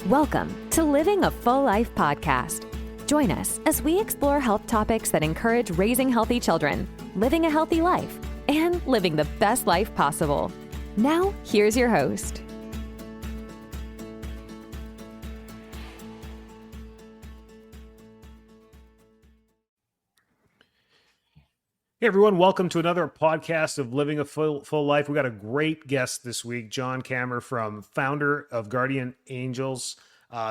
Welcome to Living a Full Life podcast. Join us as we explore health topics that encourage raising healthy children, living a healthy life, and living the best life possible. Now, here's your host. Hey everyone, welcome to another podcast of Living a Full Life. We got a great guest this week, John Kammer, founder of Guardian Angels.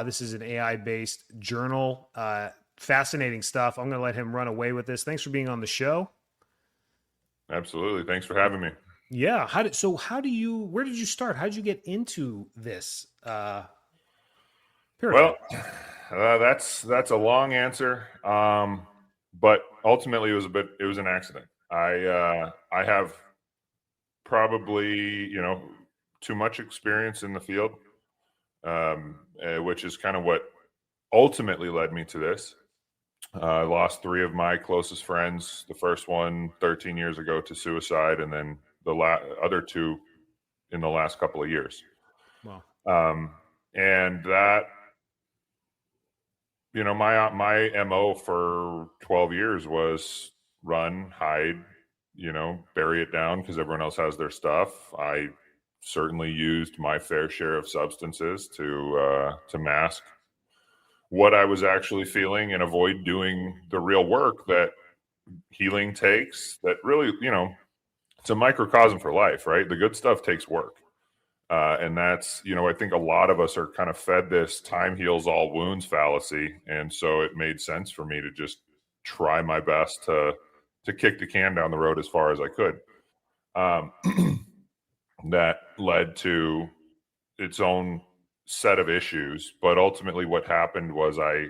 This is an AI-based journal. Fascinating stuff. I'm going to let him run away with this. Thanks for being on the show. Absolutely. Thanks for having me. Yeah. Where did you start? How did you get into this? Well, that's a long answer. But ultimately it was an accident. I have probably, too much experience in the field, which is kind of what ultimately led me to this. I lost 3 of my closest friends. The first one 13 years ago to suicide, and then the other 2 in the last couple of years. Wow. And that, my MO for 12 years was run, hide, bury it down because everyone else has their stuff. I certainly used my fair share of substances to mask what I was actually feeling and avoid doing the real work that healing takes. That really, it's a microcosm for life, right? The good stuff takes work. And that's, I think a lot of us are kind of fed this time heals all wounds fallacy. And so it made sense for me to just try my best to kick the can down the road as far as I could. That led to its own set of issues. But ultimately what happened was I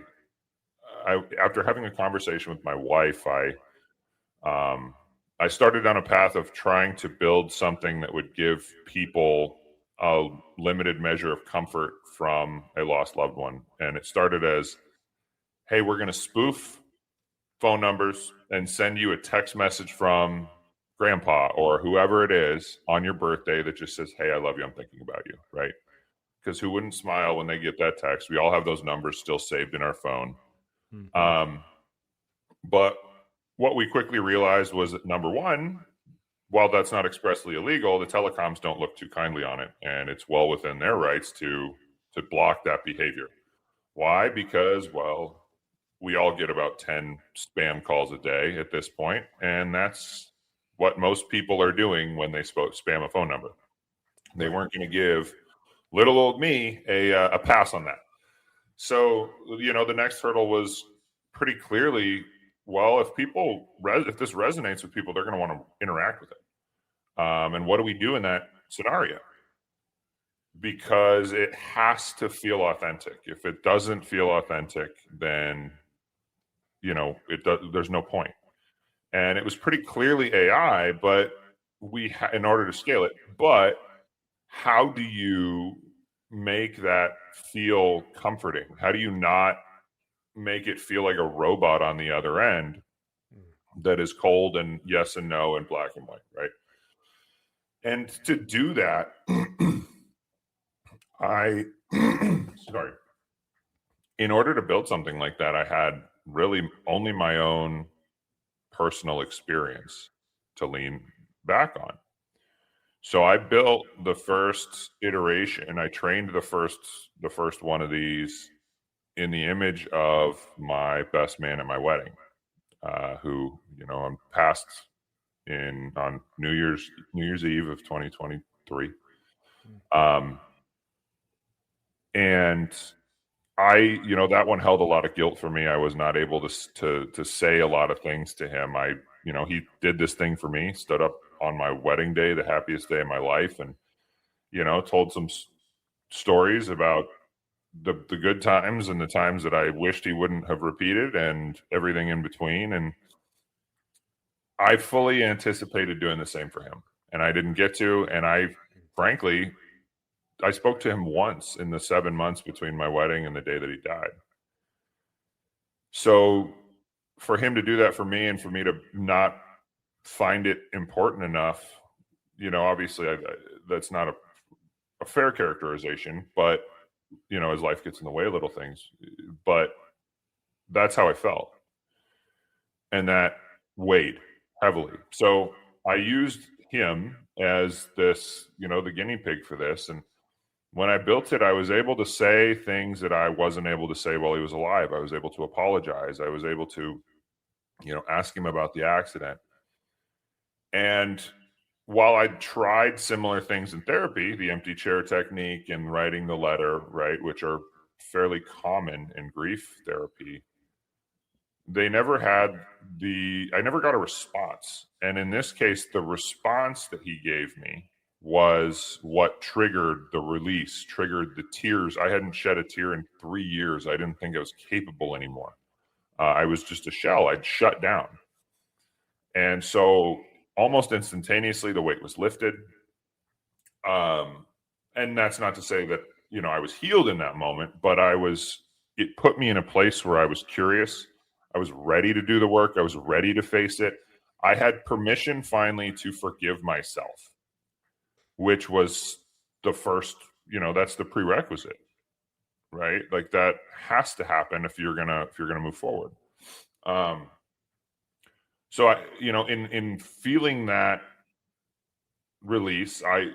after having a conversation with my wife, I started on a path of trying to build something that would give people a limited measure of comfort from a lost loved one. And it started as, hey, we're going to spoof phone numbers and send you a text message from grandpa or whoever it is on your birthday that just says, hey, I love you. I'm thinking about you. Right. Because who wouldn't smile when they get that text? We all have those numbers still saved in our phone. Mm-hmm. But what we quickly realized was that, number one, while that's not expressly illegal, the telecoms don't look too kindly on it, and it's well within their rights to block that behavior. Why? Because, well, we all get about 10 spam calls a day at this point, and that's what most people are doing when they spam a phone number. They weren't going to give little old me a pass on that. So, the next hurdle was pretty clearly, well, if this resonates with people, they're going to want to interact with it. And what do we do in that scenario? Because it has to feel authentic. If it doesn't feel authentic, then, there's no point. And it was pretty clearly AI, but in order to scale it, but how do you make that feel comforting? How do you not make it feel like a robot on the other end that is cold and yes and no and black and white, right? And to do that, in order to build something like that, I had really only my own personal experience to lean back on. So I built the first iteration. I trained the first one of these in the image of my best man at my wedding, who, I'm passed on New Year's Eve of 2023. And I, that one held a lot of guilt for me. I was not able to say a lot of things to him. He did this thing for me, stood up on my wedding day, the happiest day of my life, and, told some stories about the good times and the times that I wished he wouldn't have repeated and everything in between. And I fully anticipated doing the same for him, and I didn't get to. And I spoke to him once in the 7 months between my wedding and the day that he died. So for him to do that for me and for me to not find it important enough, obviously that's not a fair characterization, but as life gets in the way of little things. But that's how I felt. And that weighed heavily. So I used him as this, the guinea pig for this. And when I built it, I was able to say things that I wasn't able to say while he was alive. I was able to apologize. I was able to, ask him about the accident. And while I tried similar things in therapy, the empty chair technique and writing the letter, right, which are fairly common in grief therapy, I never got a response. And in this case, the response that he gave me was what triggered the release, triggered the tears. I hadn't shed a tear in 3 years. I didn't think I was capable anymore. I was just a shell. I'd shut down. And so almost instantaneously, the weight was lifted. And that's not to say that, I was healed in that moment, but it put me in a place where I was curious. I was ready to do the work. I was ready to face it. I had permission finally to forgive myself, which was the first, that's the prerequisite, right? Like that has to happen if you're gonna move forward. So in feeling that release, I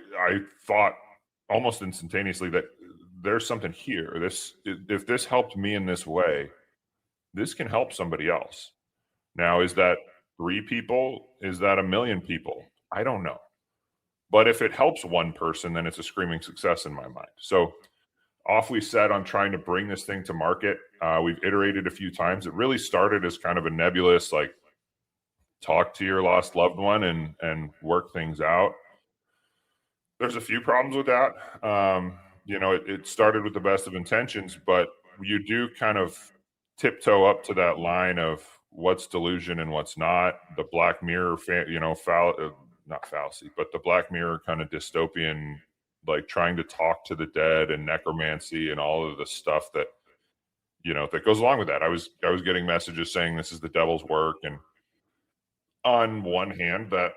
thought almost instantaneously that there's something here. If this helped me in this way, this can help somebody else. Now, is that 3 people? Is that 1 million people? I don't know. But if it helps one person, then it's a screaming success in my mind. So off we set on trying to bring this thing to market. We've iterated a few times. It really started as kind of a nebulous, like, talk to your lost loved one and work things out. There's a few problems with that. It started with the best of intentions, but you do kind of tiptoe up to that line of what's delusion and what's not. The Black Mirror, not fallacy, but the Black Mirror kind of dystopian, like trying to talk to the dead and necromancy and all of the stuff that, that goes along with that. I was getting messages saying this is the devil's work. And on one hand, that,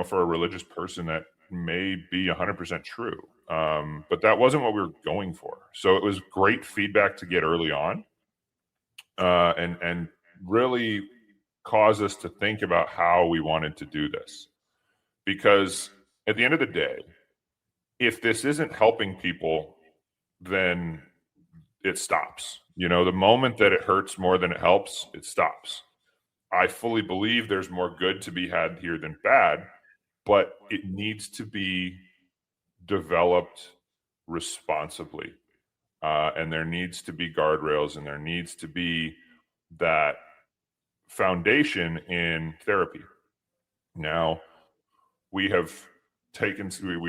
for a religious person, that may be 100% true. But that wasn't what we were going for. So it was great feedback to get early on, and really cause us to think about how we wanted to do this. Because at the end of the day, if this isn't helping people, then it stops. The moment that it hurts more than it helps, it stops. I fully believe there's more good to be had here than bad, but it needs to be developed responsibly. And there needs to be guardrails, and there needs to be that foundation in therapy. Now, we've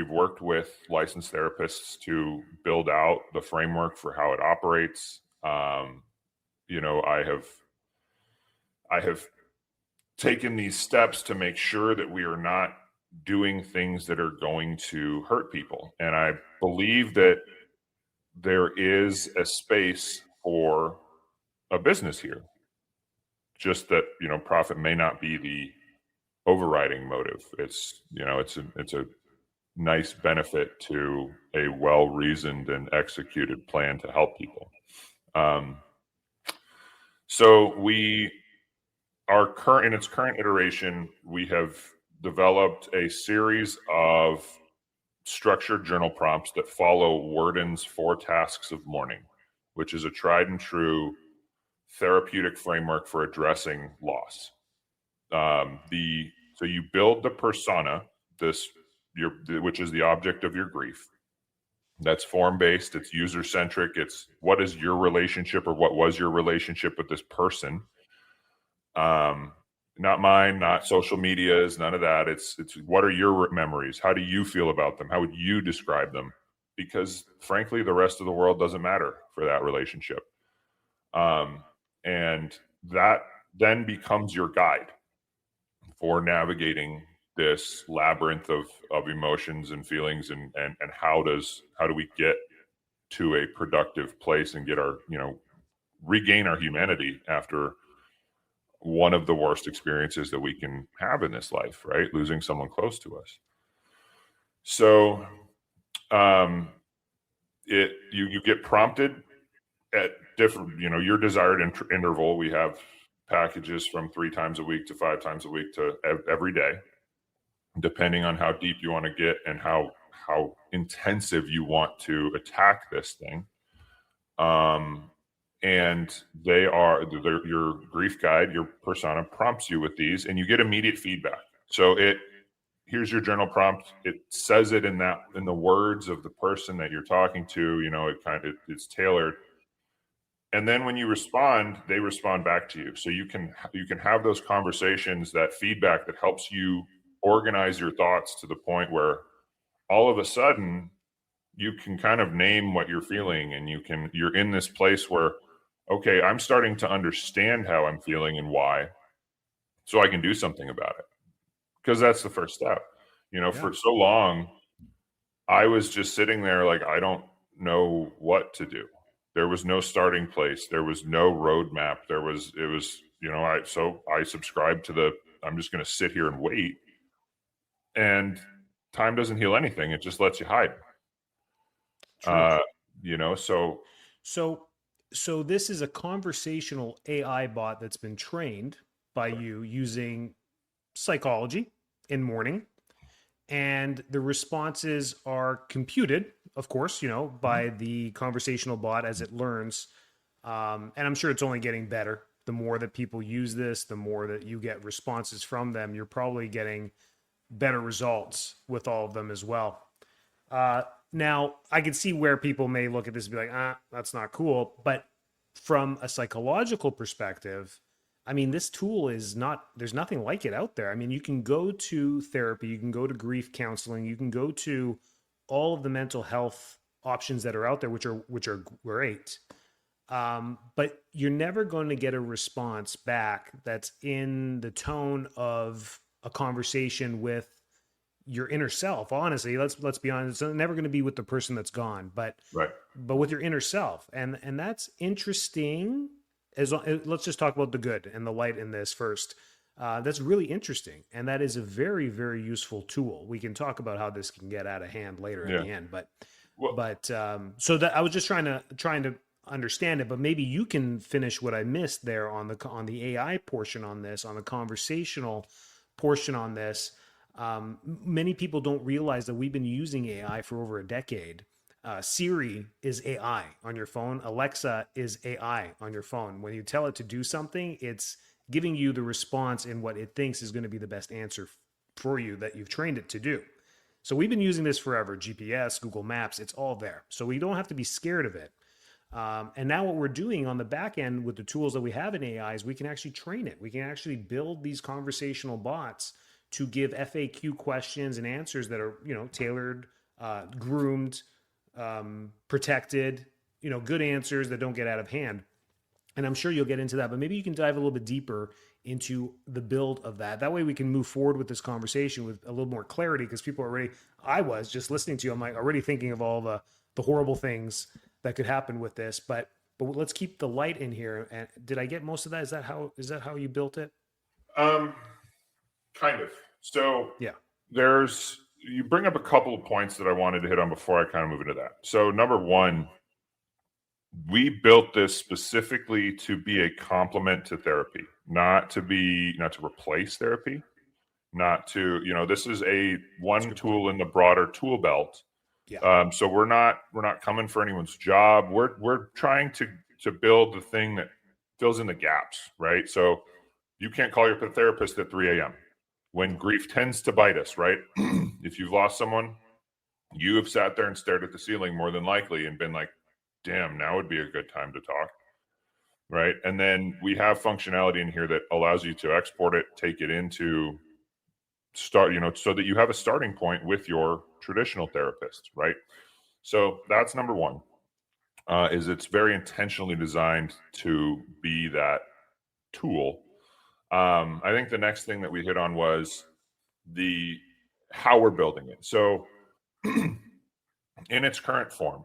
worked with licensed therapists to build out the framework for how it operates. I have taken these steps to make sure that we are not doing things that are going to hurt people. And I believe that there is a space for a business here. Just that, profit may not be the overriding motive. It's a nice benefit to a well-reasoned and executed plan to help people. So we are in its current iteration, we have developed a series of structured journal prompts that follow Warden's 4 tasks of mourning, which is a tried and true therapeutic framework for addressing loss. So you build the persona, which is the object of your grief. That's form-based, it's user-centric, it's what is your relationship, or what was your relationship with this person. Not mine, not social media's, none of that. It's what are your memories? How do you feel about them? How would you describe them? Because frankly, the rest of the world doesn't matter for that relationship. And that then becomes your guide for navigating this labyrinth of emotions and feelings, and how do we get to a productive place and get our, regain our humanity after one of the worst experiences that we can have in this life, right? Losing someone close to us. So, you get prompted at different, your desired interval. We have packages from 3 times a week to 5 times a week to every day, depending on how deep you want to get and how intensive you want to attack this thing. And your grief guide, your persona prompts you with these, and you get immediate feedback. So here's your journal prompt. It says it in the words of the person that you're talking to. It's tailored. And then when you respond, they respond back to you. So you can have those conversations, that feedback that helps you organize your thoughts to the point where all of a sudden you can kind of name what you're feeling, and you're in this place where, okay, I'm starting to understand how I'm feeling and why, so I can do something about it. Because that's the first step. For so long, I was just sitting there like, I don't know what to do. There was no starting place. There was no roadmap. I subscribed to I'm just going to sit here and wait. And time doesn't heal anything. It just lets you hide. So this is a conversational AI bot that's been trained by you using psychology in mourning, and the responses are computed, of course, by the conversational bot as it learns. And I'm sure it's only getting better. The more that people use this, the more that you get responses from them. You're probably getting better results with all of them as well. Now, I can see where people may look at this and be like, that's not cool. But from a psychological perspective, I mean, this tool there's nothing like it out there. I mean, you can go to therapy, you can go to grief counseling, you can go to all of the mental health options that are out there, which are great. But you're never going to get a response back that's in the tone of a conversation with your inner self. Honestly, let's be honest. It's never going to be with the person that's gone, but with your inner self. And that's interesting. Let's just talk about the good and the light in this first. That's really interesting. And that is a very, very useful tool. We can talk about how this can get out of hand later at the end, so that I was just trying to understand it, but maybe you can finish what I missed there on the AI portion on this, on the conversational portion on this. Many people don't realize that we've been using AI for over a decade. Siri is AI on your phone. Alexa is AI on your phone. When you tell it to do something, it's giving you the response in what it thinks is going to be the best answer for you that you've trained it to do. So we've been using this forever. GPS, Google Maps, it's all there. So we don't have to be scared of it. And now what we're doing on the back end with the tools that we have in AI is we can actually train it. We can actually build these conversational bots to give FAQ questions and answers that are, tailored, groomed, protected, good answers that don't get out of hand. And I'm sure you'll get into that, but maybe you can dive a little bit deeper into the build of that. That way we can move forward with this conversation with a little more clarity, because I was just listening to you. I'm like already thinking of all the horrible things that could happen with this, but let's keep the light in here. And did I get most of that? Is that how you built it? Kind of. So yeah, you bring up a couple of points that I wanted to hit on before I kind of move into that. So number one, we built this specifically to be a complement to therapy, not to replace therapy, not to, this is one tool in the broader tool belt. Yeah. So we're not coming for anyone's job. We're trying to build the thing that fills in the gaps, right? So you can't call your therapist at 3 a.m. when grief tends to bite us, right? If you've lost someone, you have sat there and stared at the ceiling more than likely and been like, damn, now would be a good time to talk, right? And then we have functionality in here that allows you to export it, take it into so that you have a starting point with your traditional therapist, right? So that's number one, is it's very intentionally designed to be that tool. I think the next thing that we hit on was how we're building it. So in its current form,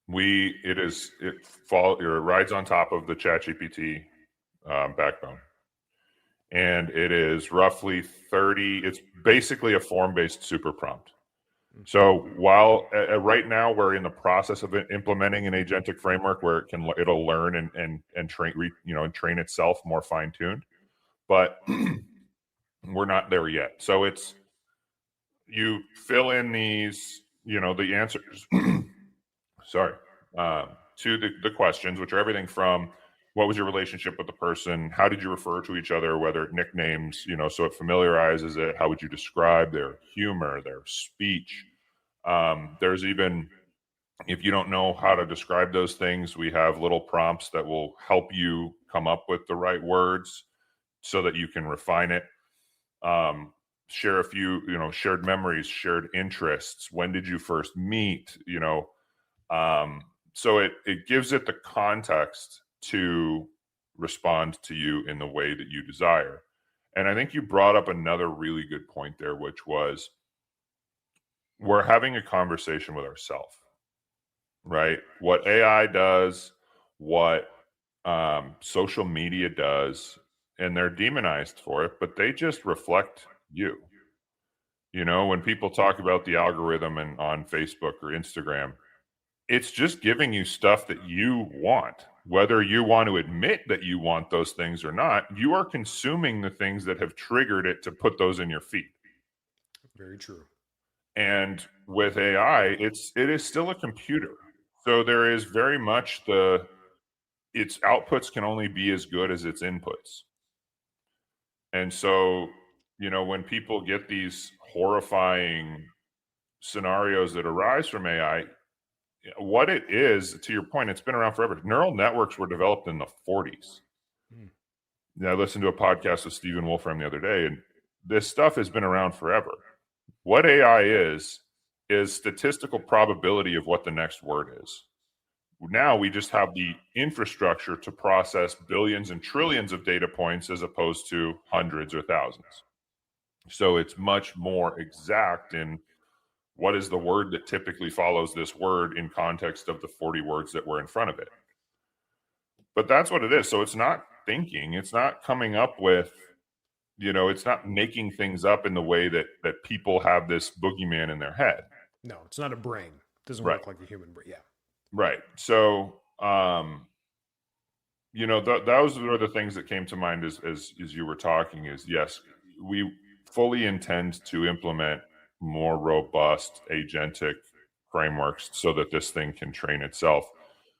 it rides on top of the ChatGPT backbone. And it is roughly 30, it's basically a form-based super prompt. So while right now we're in the process of implementing an agentic framework where it'll learn and train, and train itself more fine tuned, but we're not there yet. So it's, you fill in these, the answers, sorry, to the questions, which are everything from what was your relationship with the person, how did you refer to each other, whether nicknames, so it familiarizes it, how would you describe their humor, their speech. There's even, if you don't know how to describe those things, we have little prompts that will help you come up with the right words so that you can refine it. Share a few, shared memories, shared interests. When did you first meet? So it gives it the context to respond to you in the way that you desire. And I think you brought up another really good point there, which was, we're having a conversation with ourselves, right? What AI does, what social media does, and they're demonized for it, but they just reflect you. When people talk about the algorithm and on Facebook or Instagram, it's just giving you stuff that you want. Whether you want to admit that you want those things or not, you are consuming the things that have triggered it to put those in your feed. Very true. And with AI, it is still a computer. So there is very much its outputs can only be as good as its inputs. And so, when people get these horrifying scenarios that arise from AI, what it is, to your point, it's been around forever. Neural networks were developed in the 40s. I listened to a podcast with Stephen Wolfram the other day, and this stuff has been around forever. What AI is statistical probability of what the next word is. Now we just have the infrastructure to process billions and trillions of data points as opposed to hundreds or thousands. So it's much more exact in what is the word that typically follows this word in context of the 40 words that were in front of it. But that's what it is. So it's not thinking, it's not coming up with, it's not making things up in the way that people have this boogeyman in their head. No, it's not a brain. It doesn't work like a human brain. Yeah. Right. So, those were the things that came to mind as you were talking is, yes, we fully intend to implement more robust agentic frameworks so that this thing can train itself.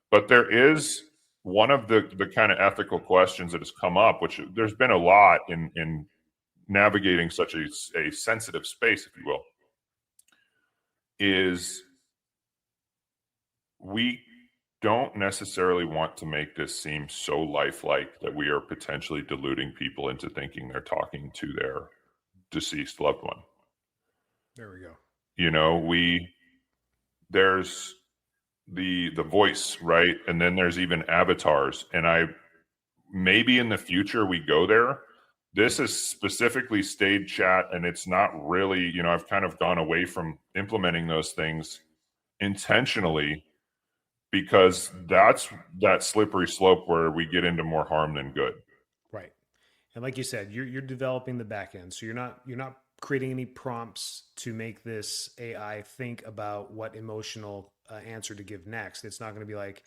But there is one of the kind of ethical questions that has come up, which there's been a lot in navigating such a sensitive space, if you will, is we don't necessarily want to make this seem so lifelike that we are potentially deluding people into thinking they're talking to their deceased loved one. There we go. There's the voice, right? And then there's even avatars. And maybe in the future we go there. This is specifically stayed chat, and it's not really, I've kind of gone away from implementing those things intentionally because that's that slippery slope where we get into more harm than good. Right. And like you said, you're developing the back end. So you're not creating any prompts to make this AI think about what emotional answer to give next. It's not going to be like,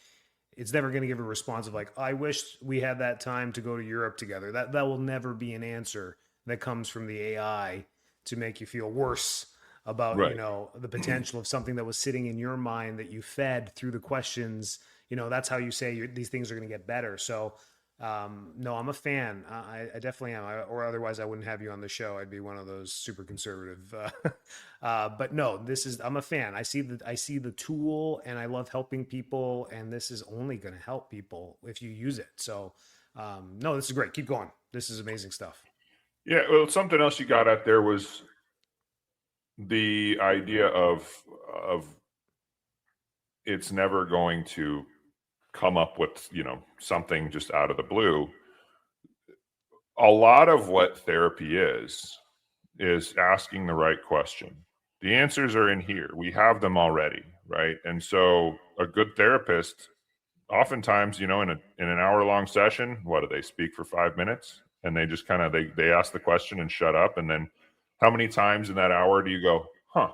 it's never going to give a response of like, I wish we had that time to go to Europe together. That will never be an answer that comes from the AI to make you feel worse about, the potential of something that was sitting in your mind that you fed through the questions. That's how you say these things are going to get better. So no, I'm a fan. I definitely am. Or otherwise I wouldn't have you on the show. I'd be one of those super conservative. But no, I'm a fan. I see the tool and I love helping people. And this is only going to help people if you use it. So no, this is great. Keep going. This is amazing stuff. Yeah. Well, something else you got out there was the idea of it's never going to come up with, something just out of the blue. A lot of what therapy is asking the right question. The answers are in here. We have them already, right? And so a good therapist, oftentimes, in an hour-long session, what do they speak for 5 minutes? And they just kind of, they ask the question and shut up. And then how many times in that hour do you go, huh?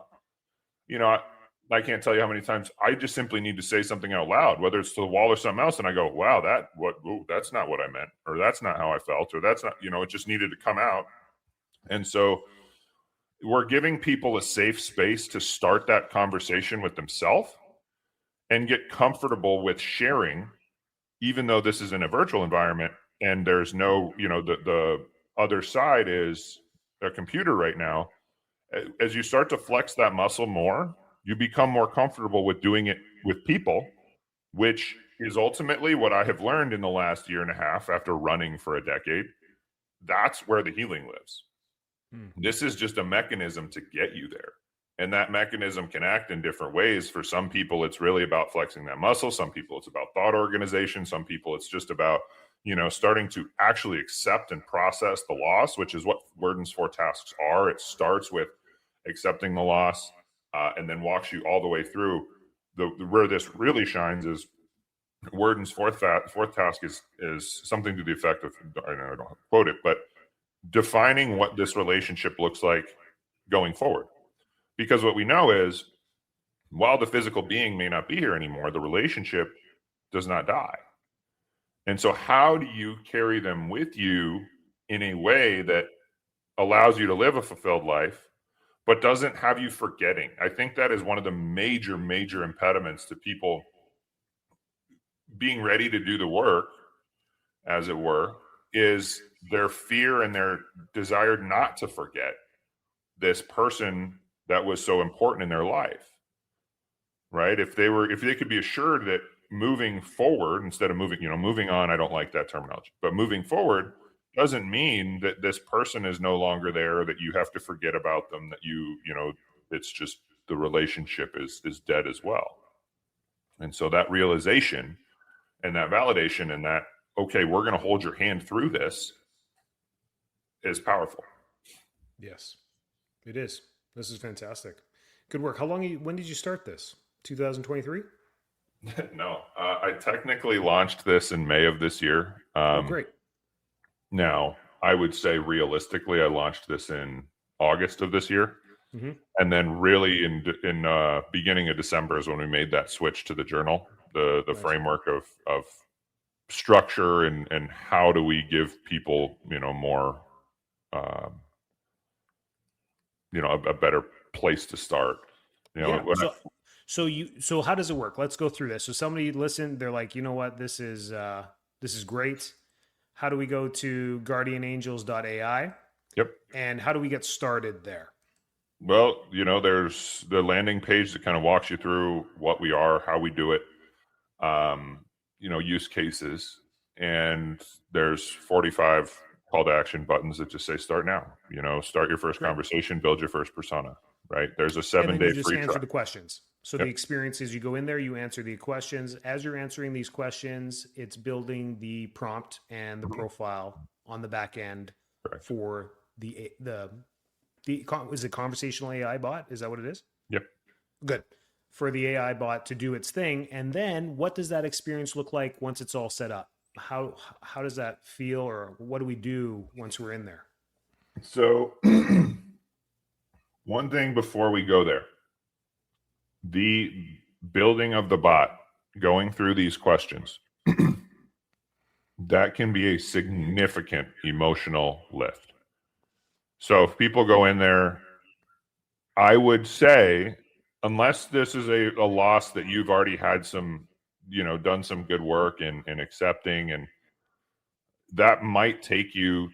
I can't tell you how many times I just simply need to say something out loud, whether it's to the wall or something else. And I go, wow, that's not what I meant, or that's not how I felt, or that's not, it just needed to come out. And so we're giving people a safe space to start that conversation with themselves and get comfortable with sharing, even though this is in a virtual environment and there's no, the other side is a computer right now. As you start to flex that muscle more, you become more comfortable with doing it with people, which is ultimately what I have learned in the last year and a half after running for a decade. That's where the healing lives. This is just a mechanism to get you there. And that mechanism can act in different ways. For some people, it's really about flexing that muscle. Some people, it's about thought organization. Some people, it's just about, starting to actually accept and process the loss, which is what Warden's 4 tasks are. It starts with accepting the loss, and then walks you all the way through. Where this really shines is Warden's fourth task is something to the effect of, I don't quote it, but defining what this relationship looks like going forward. Because what we know is, while the physical being may not be here anymore, the relationship does not die. And so how do you carry them with you in a way that allows you to live a fulfilled life, but doesn't have you forgetting? I think that is one of the major, major impediments to people being ready to do the work, as it were, is their fear and their desire not to forget this person that was so important in their life, right? If they could be assured that moving forward, instead of moving on, I don't like that terminology, but moving forward doesn't mean that this person is no longer there, that you have to forget about them, that it's just the relationship is dead as well. And so that realization and that validation and that, okay, we're going to hold your hand through this, is powerful. Yes, it is. This is fantastic. Good work. When did you start this? 2023? No, I technically launched this in May of this year. Great. Now, I would say realistically, I launched this in August of this year. Mm-hmm. And then really in beginning of December is when we made that switch to the journal, the nice. Framework of structure and how do we give people, more, a better place to start. So how does it work? Let's go through this. So somebody listened, they're like, you know what, this is great. How do we go to guardianangels.ai? Yep. And how do we get started there? Well, there's the landing page that kind of walks you through what we are, how we do it, use cases, and there's 45 call to action buttons that just say start now, start your first conversation, build your first persona, right? There's a 7-day free trial. Answer the questions. So the experience is you go in there, you answer the questions. As you're answering these questions, it's building the prompt and the profile on the back end for the is it conversational AI bot? Is that what it is? Yep. Good. For the AI bot to do its thing. And then what does that experience look like once it's all set up? How does that feel, or what do we do once we're in there? So one thing before we go there, the building of the bot, going through these questions, that can be a significant emotional lift. So if people go in there, I would say, unless this is a loss that you've already had some, done some good work in accepting, and that might take you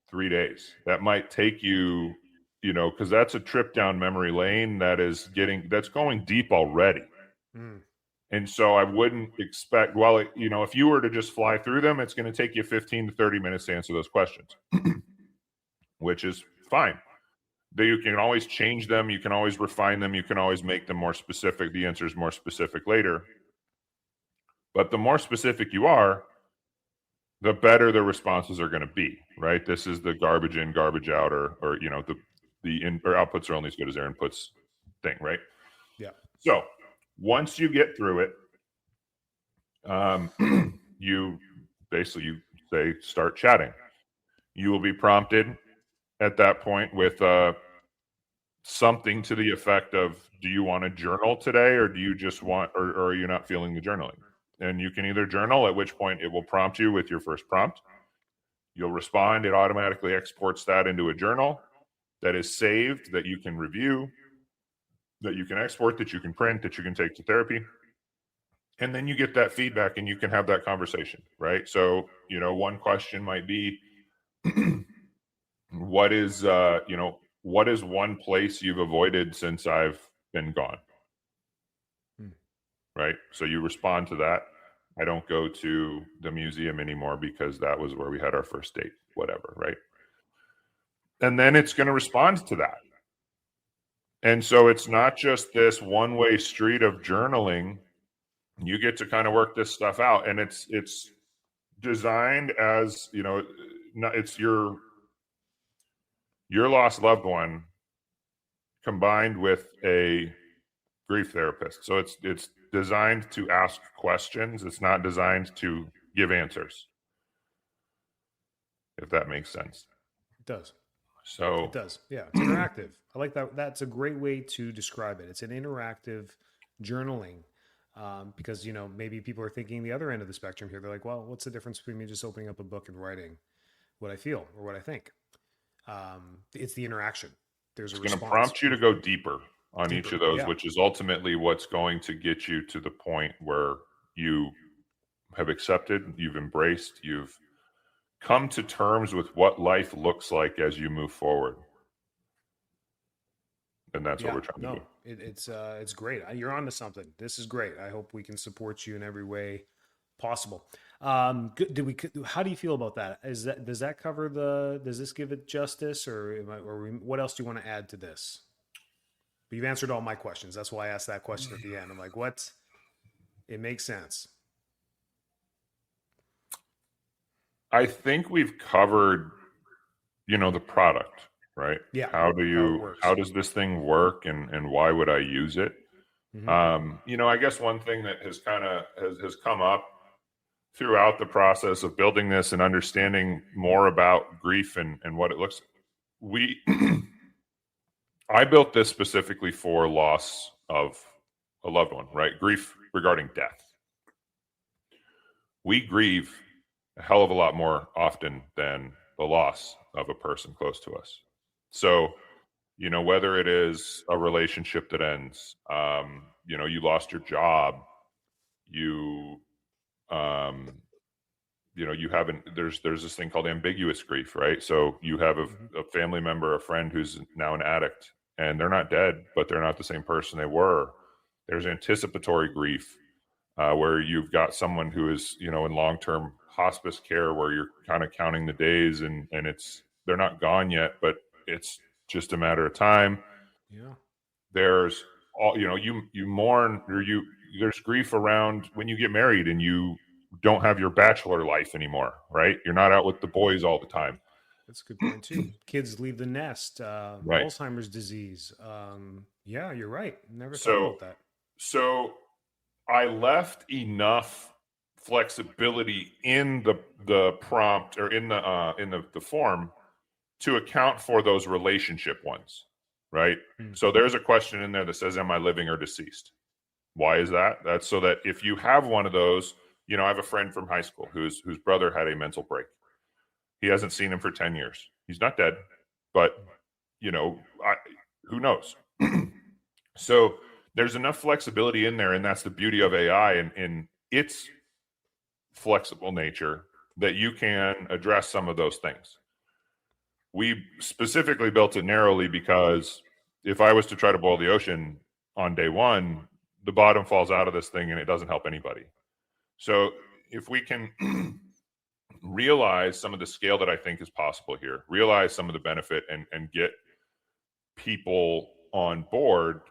3 days. That might take you, because that's a trip down memory lane that's going deep already. And so I wouldn't expect, if you were to just fly through them, it's going to take you 15 to 30 minutes to answer those questions, which is fine. You can always change them. You can always refine them. You can always make them more specific. The answer is more specific later. But the more specific you are, the better the responses are going to be, right? This is the garbage in, garbage out, or outputs are only as good as their inputs thing, right? Yeah. So once you get through it, you say start chatting. You will be prompted at that point with something to the effect of, do you want to journal today, or do you just want, or are you not feeling the journaling? And you can either journal, at which point it will prompt you with your first prompt. You'll respond. It automatically exports that into a journal that is saved, that you can review, that you can export, that you can print, that you can take to therapy. And then you get that feedback and you can have that conversation, right? So, one question might be, what is one place you've avoided since I've been gone? Right? So you respond to that. I don't go to the museum anymore because that was where we had our first date, whatever, right? And then it's going to respond to that. And so it's not just this one-way street of journaling. You get to kind of work this stuff out, and it's designed as, it's your lost loved one combined with a grief therapist. So it's designed to ask questions. It's not designed to give answers, if that makes sense. It does. So it does. Yeah, it's interactive. I like that. That's a great way to describe it. It's an interactive journaling, because maybe people are thinking the other end of the spectrum here. They're like, well, what's the difference between me just opening up a book and writing what I feel or what I think? It's the interaction. It's going to prompt you to go deeper on each of those, which is ultimately what's going to get you to the point where you have accepted, you've embraced, you've come to terms with what life looks like as you move forward. And that's what we're trying to do. It's great. You're onto something. This is great. I hope we can support you in every way possible. How do you feel about that? Does that cover does this give it justice, or what else do you want to add to this? But you've answered all my questions. That's why I asked that question at the end. I'm like, what? It makes sense. I think we've covered, the product, right? Yeah. How does this thing work, and why would I use it? Mm-hmm. I guess one thing that has kind of has come up throughout the process of building this and understanding more about grief and what it looks like. I built this specifically for loss of a loved one, right? Grief regarding death. We grieve a hell of a lot more often than the loss of a person close to us. So, whether it is a relationship that ends, you lost your job, you haven't, there's this thing called ambiguous grief, right? So you have a family member, a friend who's now an addict, and they're not dead, but they're not the same person they were. There's anticipatory grief, where you've got someone who is, in long-term hospice care, where you're kind of counting the days and they're not gone yet, but it's just a matter of time. Yeah. There's all, you mourn, or there's grief around when you get married and you don't have your bachelor life anymore, right? You're not out with the boys all the time. That's a good point too. Kids leave the nest, right. Alzheimer's disease. Yeah, you're right. Never thought about that. So I left enough flexibility in the prompt, or in the form, to account for those relationship ones, right? Mm-hmm. So there's a question in there that says, am I living or deceased? Why is that? That's so that if you have one of those, I have a friend from high school whose brother had a mental break. He hasn't seen him for 10 years. He's not dead, but who knows? So there's enough flexibility in there, and that's the beauty of AI and its flexible nature, that you can address some of those things. We specifically built it narrowly because if I was to try to boil the ocean on day one, the bottom falls out of this thing and it doesn't help anybody. So if we can realize some of the scale that I think is possible here, realize some of the benefit, and get people on board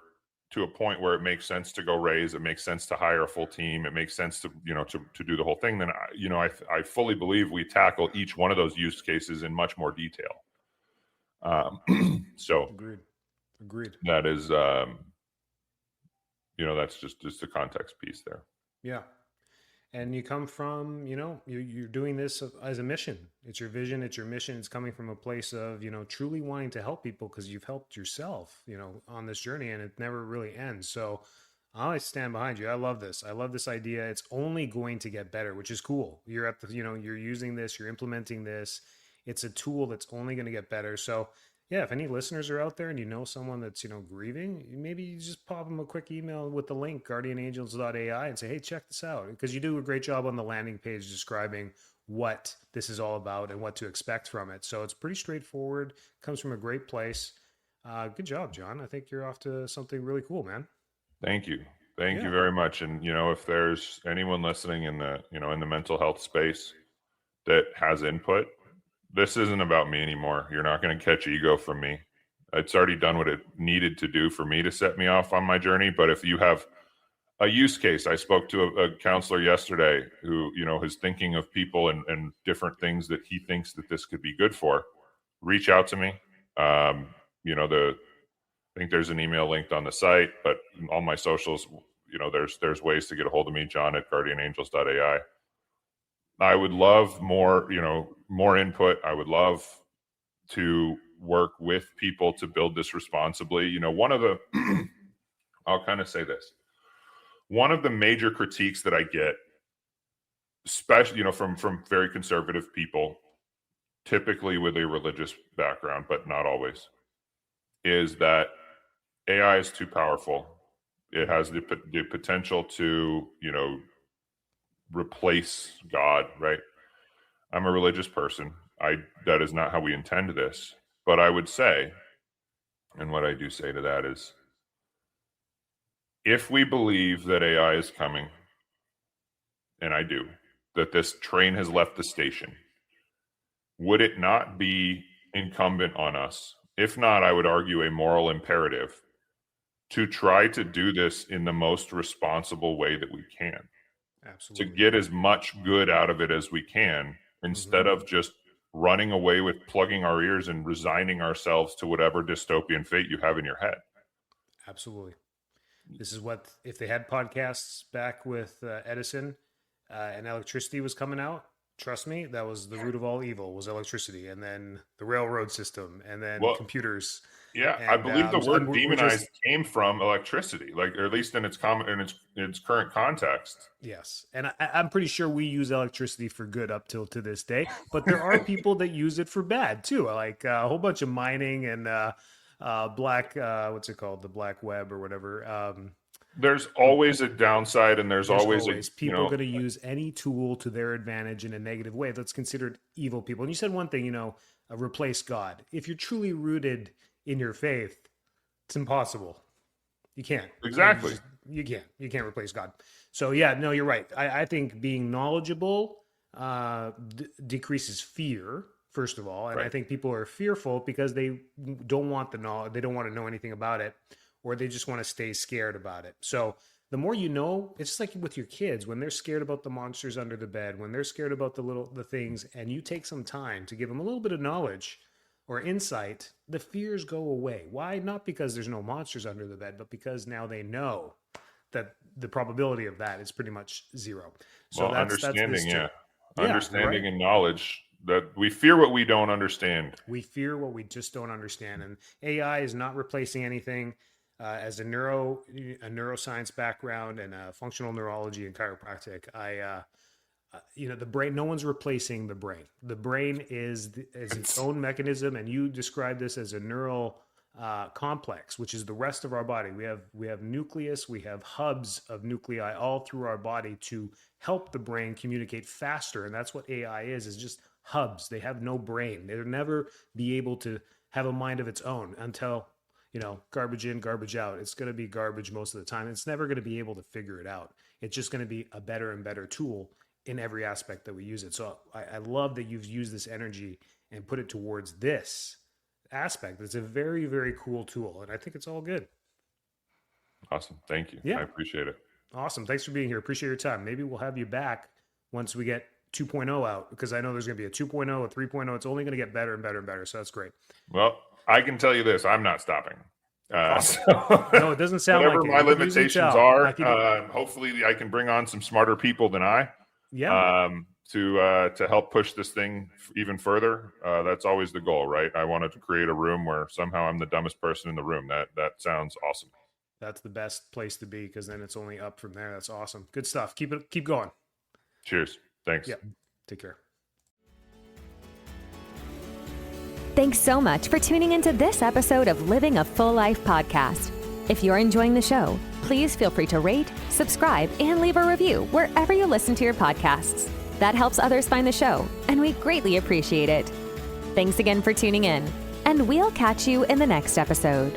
to a point where it makes sense to go raise, it makes sense to hire a full team, it makes sense to do the whole thing, then I fully believe we tackle each one of those use cases in much more detail. So agreed. That is that's just the context piece there. Yeah. and you come from, you're doing this as a mission. It's your vision, it's your mission. It's coming from a place of, truly wanting to help people because you've helped yourself, on this journey, and it never really ends. So I always stand behind you. I love this. I love this idea. It's only going to get better, which is cool. You're at the, you're using this, you're implementing this. It's a tool that's only going to get better. So yeah, if any listeners are out there and you know someone that's, grieving, maybe you just pop them a quick email with the link, guardianangels.ai, and say, hey, check this out. Because you do a great job on the landing page describing what this is all about and what to expect from it. So it's pretty straightforward, comes from a great place. Good job, John. I think you're off to something really cool, man. Thank you. Thank you very much. And, if there's anyone listening in the, in the mental health space that has input, this isn't about me anymore. You're not going to catch ego from me. It's already done what it needed to do for me to set me off on my journey. But if you have a use case, I spoke to a counselor yesterday who, is thinking of people and different things that he thinks that this could be good for. Reach out to me. I think there's an email linked on the site, but on my socials, there's ways to get a hold of me, John at guardianangels.ai. I would love more input. I would love to work with people to build this responsibly. One of the, I'll kind of say this, one of the major critiques that I get, especially, from very conservative people, typically with a religious background, but not always, is that AI is too powerful. It has the potential to, replace God, right? I'm a religious person. That is not how we intend this. But I would say, and what I do say to that is, if we believe that AI is coming, and I do, that this train has left the station, would it not be incumbent on us, if not, I would argue a moral imperative, to try to do this in the most responsible way that we can? Absolutely. To get as much good out of it as we can, instead of just running away with plugging our ears and resigning ourselves to whatever dystopian fate you have in your head. Absolutely. This is what, if they had podcasts back with Edison and electricity was coming out, trust me, that was the root of all evil, was electricity, and then the railroad system, and then computers. Yeah, and I believe the word demonized came from electricity, or at least in its current context. Yes, and I'm pretty sure we use electricity for good up till to this day, but there are people that use it for bad too, like a whole bunch of mining and black, what's it called, the black web or whatever. There's always a downside, and there's always people are going to use any tool to their advantage in a negative way that's considered evil people. And you said one thing, replace God. If you're truly rooted in your faith, it's impossible. You can't. Exactly. You can't replace God. So yeah, no, you're right. I think being knowledgeable decreases fear, first of all. And I think people are fearful because they don't want the knowledge. They don't want to know anything about it, or they just want to stay scared about it. So the more you know, it's just like with your kids, when they're scared about the monsters under the bed, when they're scared about the things, and you take some time to give them a little bit of knowledge or insight, the fears go away. Why? Not because there's no monsters under the bed, but because now they know that the probability of that is pretty much zero. So well, understanding and knowledge, that we fear what we don't understand. We fear what we just don't understand. And AI is not replacing anything. As a neuroscience background and functional neurology and chiropractic, the brain, no one's replacing the brain. The brain is its own mechanism, and you describe this as a neural complex, which is the rest of our body. We have nucleus, we have hubs of nuclei all through our body to help the brain communicate faster, and that's what AI is just hubs. They have no brain. They'll never be able to have a mind of its own until, garbage in, garbage out. It's going to be garbage most of the time. It's never going to be able to figure it out. It's just going to be a better and better tool in every aspect that we use it. So I love that you've used this energy and put it towards this aspect. It's a very, very cool tool, and I think it's all good. Awesome. Thank you. Yeah. I appreciate it. Awesome. Thanks for being here. Appreciate your time. Maybe we'll have you back once we get 2.0 out, because I know there's going to be a 2.0, a 3.0. It's only going to get better and better and better. So that's great. Well, I can tell you this, I'm not stopping. No, it doesn't sound whatever like my limitations are. Hopefully I can bring on some smarter people than I. to help push this thing even further. That's always the goal, right? I wanted to create a room where somehow I'm the dumbest person in the room. That sounds awesome. That's the best place to be, because then it's only up from there. That's awesome. Good stuff. Keep going. Cheers. Thanks. Yeah. Take care. Thanks so much for tuning into this episode of Living a Full Life podcast. If you're enjoying the show, please feel free to rate, subscribe, and leave a review wherever you listen to your podcasts. That helps others find the show, and we greatly appreciate it. Thanks again for tuning in, and we'll catch you in the next episode.